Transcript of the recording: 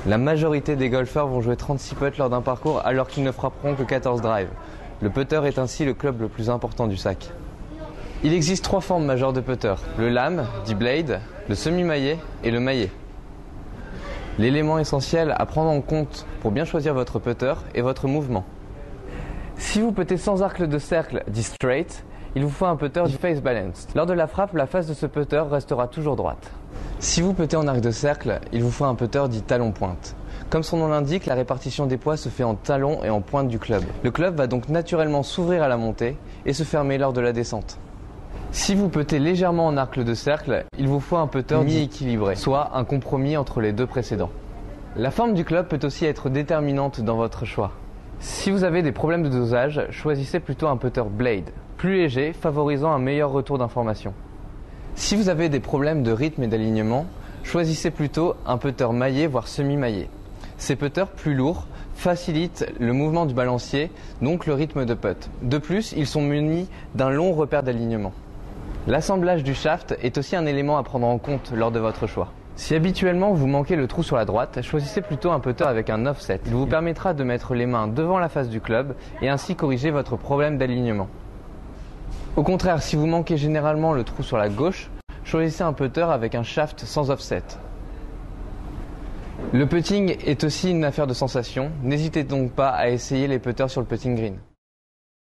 La majorité des golfeurs vont jouer 36 putts lors d'un parcours alors qu'ils ne frapperont que 14 drives. Le putter est ainsi le club le plus important du sac. Il existe 3 formes majeures de putter, le lame, dit blade, le semi-maillet et le maillet. L'élément essentiel à prendre en compte pour bien choisir votre putter est votre mouvement. Si vous puttez sans arc de cercle, dit straight, il vous faut un putter dit face balanced. Lors de la frappe, la face de ce putter restera toujours droite. Si vous puttez en arc de cercle, il vous faut un putter dit talon-pointe. Comme son nom l'indique, la répartition des poids se fait en talon et en pointe du club. Le club va donc naturellement s'ouvrir à la montée et se fermer lors de la descente. Si vous puttez légèrement en arc de cercle, il vous faut un putter mi-équilibré, soit un compromis entre les deux précédents. La forme du club peut aussi être déterminante dans votre choix. Si vous avez des problèmes de dosage, choisissez plutôt un putter blade, plus léger, favorisant un meilleur retour d'information. Si vous avez des problèmes de rythme et d'alignement, choisissez plutôt un putter maillet voire semi-maillet. Ces putters plus lourds facilitent le mouvement du balancier, donc le rythme de putt. De plus, ils sont munis d'un long repère d'alignement. L'assemblage du shaft est aussi un élément à prendre en compte lors de votre choix. Si habituellement vous manquez le trou sur la droite, choisissez plutôt un putter avec un offset. Il vous permettra de mettre les mains devant la face du club et ainsi corriger votre problème d'alignement. Au contraire, si vous manquez généralement le trou sur la gauche, choisissez un putter avec un shaft sans offset. Le putting est aussi une affaire de sensation, n'hésitez donc pas à essayer les putters sur le putting green.